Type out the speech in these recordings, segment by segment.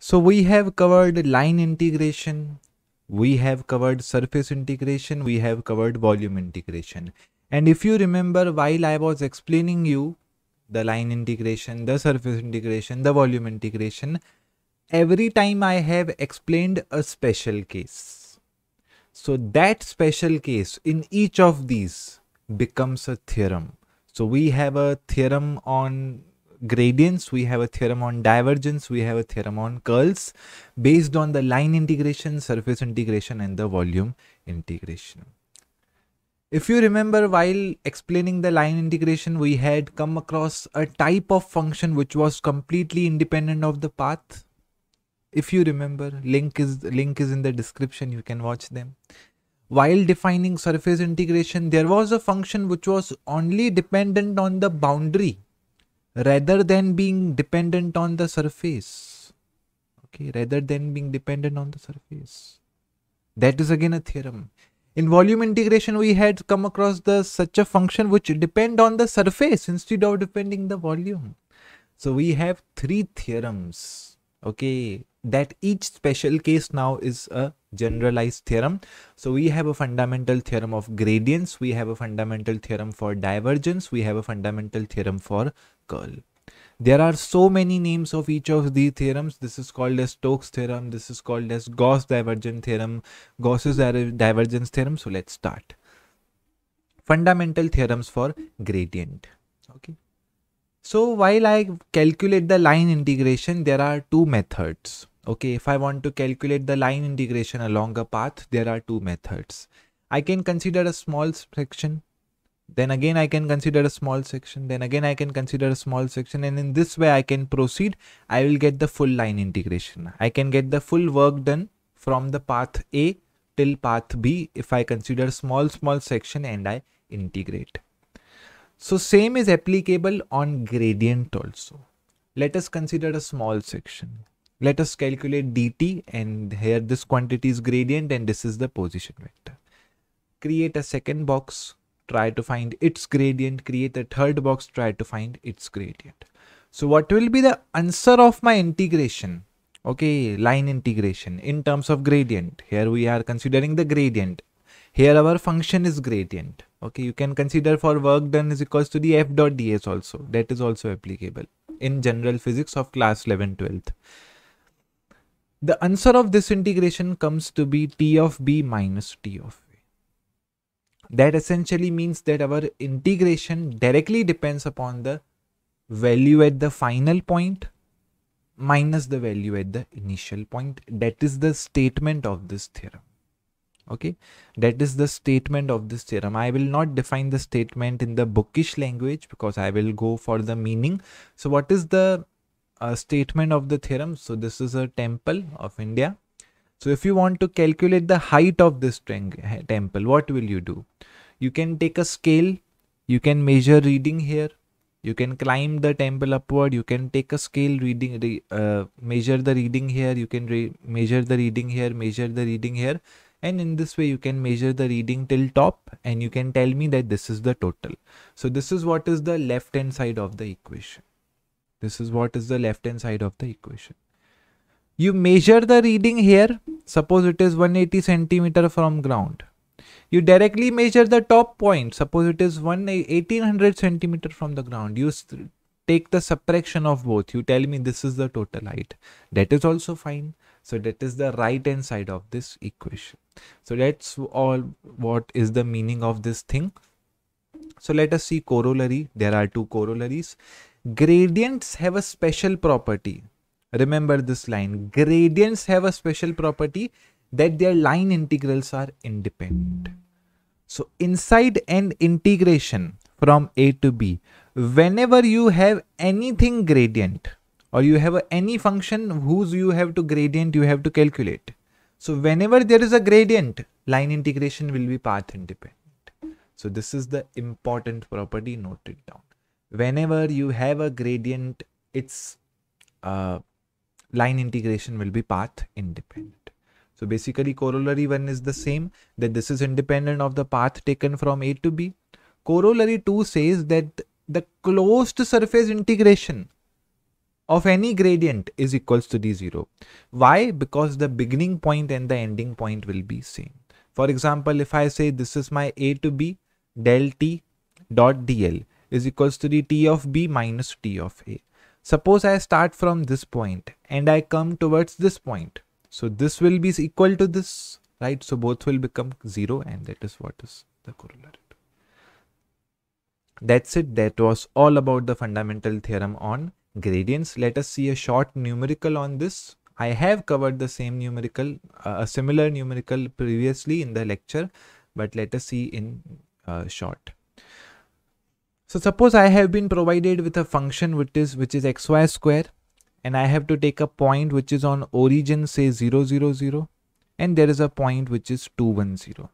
So we have covered line integration, we have covered surface integration, we have covered volume integration. And if you remember, while I was explaining you the line integration, the surface integration, the volume integration, every time I have explained a special case. So that special case in each of these becomes a theorem. So we have a theorem on gradients, we have a theorem on divergence, we have a theorem on curls based on the line integration, surface integration and the volume integration. If you remember, while explaining the line integration, we had come across a type of function which was completely independent of the path. If you remember, link is in the description, you can watch them. While defining surface integration, there was a function which was only dependent on the boundary rather than being dependent on the surface. Okay, rather than being dependent on the surface. That is again a theorem. In volume integration, we had come across such a function which depend on the surface instead of depending the volume. So we have three theorems. Okay, that each special case now is a generalized theorem. So we have a fundamental theorem of gradients, we have a fundamental theorem for divergence, we have a fundamental theorem for curl. There are so many names of each of these theorems. This is called as Stokes theorem, this is called as Gauss divergence theorem, Gauss's divergence theorem. So let's start. Fundamental theorems for gradient. Okay. So while I calculate the line integration, there are two methods. Okay, if I want to calculate the line integration along a path, there are two methods. I can consider a small section, then again I can consider a small section, then again I can consider a small section, and in this way I can proceed. I will get the full line integration. I can get the full work done from the path A till path B if I consider small section and I integrate. So same is applicable on gradient also. Let us consider a small section. Let us calculate dt, and here this quantity is gradient and this is the position vector. Create a second box, try to find its gradient. Create a third box, try to find its gradient. So what will be the answer of my integration? Okay, line integration in terms of gradient. Here we are considering the gradient. Here our function is gradient. Okay, you can consider for work done is equals to the f dot ds also. That is also applicable in general physics of class 11, 12th. The answer of this integration comes to be t of b minus t of a. That essentially means that our integration directly depends upon the value at the final point minus the value at the initial point. That is the statement of this theorem. Okay, that is the statement of this theorem. I will not define the statement in the bookish language because I will go for the meaning. So what is the statement of the theorem? So this is a temple of India. So if you want to calculate the height of this temple, what will you do? You can take a scale, you can measure reading here, you can climb the temple upward, you can take a scale reading, measure the reading here, you can measure the reading here, measure the reading here, and in this way you can measure the reading till top and you can tell me that this is the total. So this is what is the left hand side of the equation. This is what is the left hand side of the equation. You measure the reading here, suppose it is 180 centimeter from ground. You directly measure the top point, suppose it is 1800 centimeter from the ground. You take the subtraction of both, you tell me this is the total height. That is also fine. So that is the right hand side of this equation. So that's all what is the meaning of this thing. So let us see corollary. There are two corollaries. Gradients have a special property. Remember this line. Gradients have a special property that their line integrals are independent. So inside an integration from A to B, whenever you have anything gradient or you have any function whose you have to gradient, you have to calculate. So whenever there is a gradient, line integration will be path independent. So this is the important property, note it down. Whenever you have a gradient, its line integration will be path independent. So basically corollary 1 is the same, that this is independent of the path taken from A to B. Corollary 2 says that the closed surface integration of any gradient is equals to the 0. Why? Because the beginning point and the ending point will be same. For example, if I say this is my a to b, del t dot dl is equals to the t of b minus t of a. Suppose I start from this point and I come towards this point. So this will be equal to this, right? So both will become 0, and that is what is the corollary. That's it. That was all about the fundamental theorem on gradients. Let us see a short numerical on this. I have covered the same numerical, a similar numerical previously in the lecture, but let us see in short. So suppose I have been provided with a function which is xy square, and I have to take a point which is on origin, say 0, 0, 0, and there is a point which is 2, 1, 0.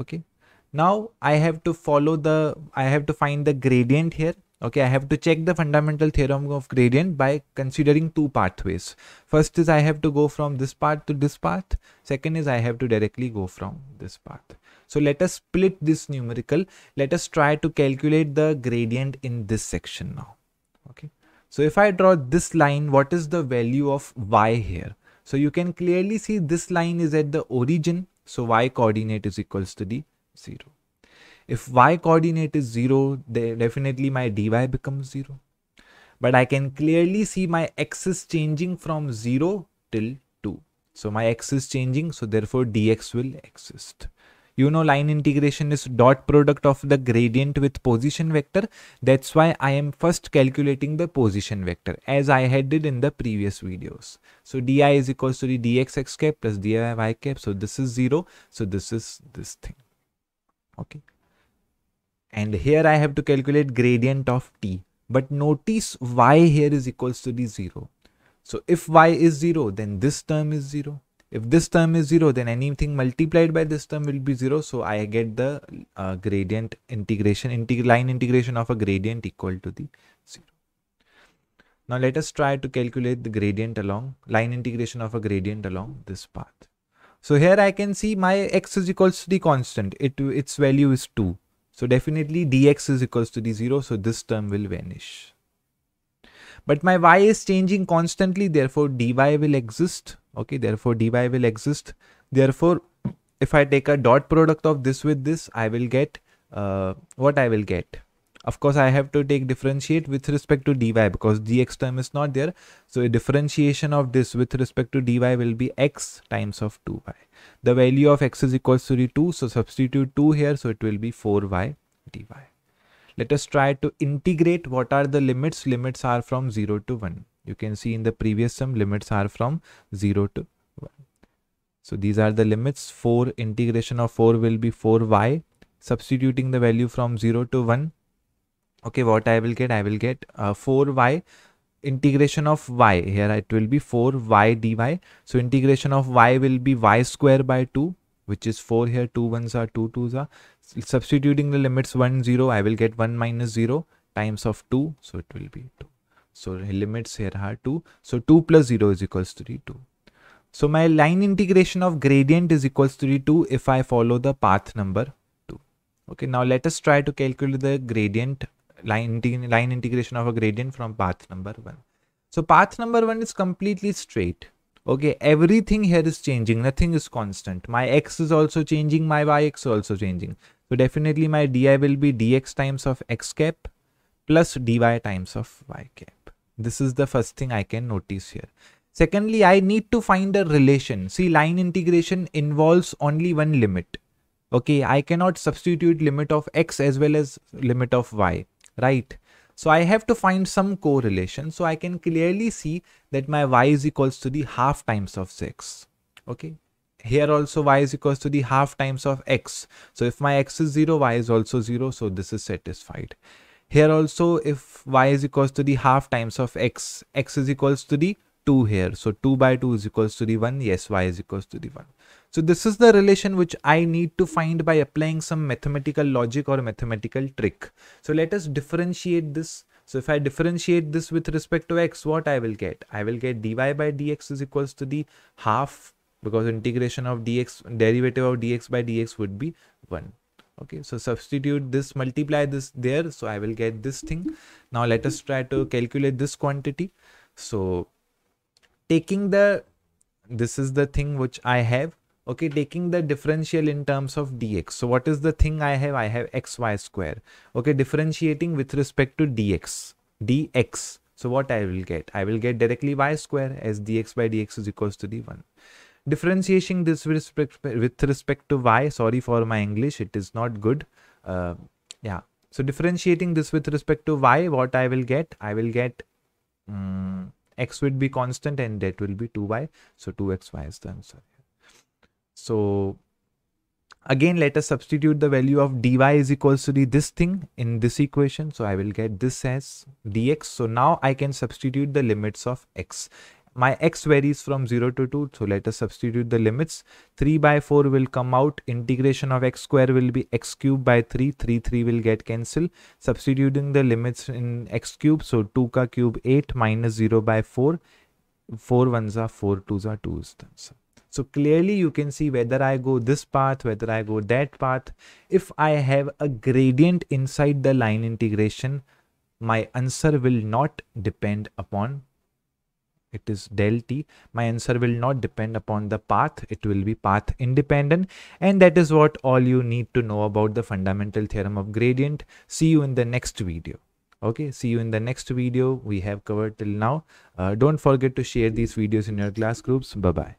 Okay. Now I have to find the gradient here. Okay, I have to check the fundamental theorem of gradient by considering two pathways. First is I have to go from this path to this path. Second is I have to directly go from this path. So let us split this numerical. Let us try to calculate the gradient in this section now. Okay. So if I draw this line, what is the value of y here? So you can clearly see this line is at the origin. So y coordinate is equals to the 0. If y coordinate is 0, then definitely my dy becomes 0. But I can clearly see my x is changing from 0 till 2. So my x is changing, so therefore dx will exist. You know, line integration is dot product of the gradient with position vector. That's why I am first calculating the position vector as I had did in the previous videos. So di is equals to the dx x cap plus dy y cap. So this is 0. So this is this thing. Okay. And here I have to calculate gradient of t. But notice y here is equals to the 0. So if y is 0, then this term is 0. If this term is 0, then anything multiplied by this term will be 0. So I get the gradient integration, line integration of a gradient equal to the 0. Now let us try to calculate the gradient along, line integration of a gradient along this path. So here I can see my x is equals to the constant. Its value is 2. So definitely dx is equals to the 0. So this term will vanish. But my y is changing constantly. Therefore dy will exist. Okay. Therefore dy will exist. Therefore if I take a dot product of this with this, I will get what I will get. Of course, I have to take differentiate with respect to dy because dx term is not there. So a differentiation of this with respect to dy will be x times of 2y. The value of x is equals to the 2. So substitute 2 here. So it will be 4y dy. Let us try to integrate. What are the limits? Limits are from 0 to 1. You can see in the previous sum, limits are from 0 to 1. So these are the limits. 4 integration of 4 will be 4y. Substituting the value from 0 to 1. Okay, what I will get? I will get 4y integration of y. Here it will be 4y dy. So integration of y will be y square by 2, which is 4 here. 2 1s are 2 2s are. Substituting the limits 1 0, I will get 1 minus 0 times of 2. So it will be 2. So limits here are 2. So 2 plus 0 is equals to the 2. So my line integration of gradient is equals to the 2 if I follow the path number 2. Okay, now let us try to calculate the gradient line integration of a gradient from path number 1. So path number 1 is completely straight. Okay, everything here is changing. Nothing is constant. My x is also changing. My yx is also changing. So definitely my dy will be dx times of x cap plus dy times of y cap. This is the first thing I can notice here. Secondly, I need to find a relation. See, line integration involves only one limit. Okay, I cannot substitute limit of x as well as limit of y. Right. So I have to find some correlation. So I can clearly see that my y is equals to the half times of x. Okay. Here also y is equals to the half times of x. So if my x is 0, y is also 0. So this is satisfied. Here also if y is equals to the half times of x, x is equals to the 2 here. So 2 by 2 is equals to the 1. Yes, y is equals to the 1. So this is the relation which I need to find by applying some mathematical logic or mathematical trick. So let us differentiate this. So if I differentiate this with respect to x, what I will get? I will get dy by dx is equals to the half, because integration of dx, derivative of dx by dx would be 1. Okay, so substitute this, multiply this there. So I will get this thing. Now let us try to calculate this quantity. So taking this is the thing which I have. Okay, taking the differential in terms of dx. So what is the thing I have? I have xy square. Okay, differentiating with respect to dx. So what I will get? I will get directly y square, as dx by dx is equals to d1. Differentiating this with respect to y, sorry for my English, it is not good. Yeah. So differentiating this with respect to y, what I will get? I will get x would be constant and that will be 2y. So 2xy is the answer. So again, let us substitute the value of dy is equals to this thing in this equation. So I will get this as dx. So now I can substitute the limits of x. My x varies from 0 to 2. So let us substitute the limits. 3 by 4 will come out. Integration of x square will be x cube by 3. 3 will get cancelled. Substituting the limits in x cube. So 2 ka cube 8 minus 0 by 4. 4 ones are 4 twos are 2 is the answer. So clearly you can see whether I go this path, whether I go that path. If I have a gradient inside the line integration, my answer will not depend upon, it is del t, my answer will not depend upon the path, it will be path independent. And that is what all you need to know about the fundamental theorem of gradient. See you in the next video. Okay, see you in the next video we have covered till now. Don't forget to share these videos in your class groups. Bye bye.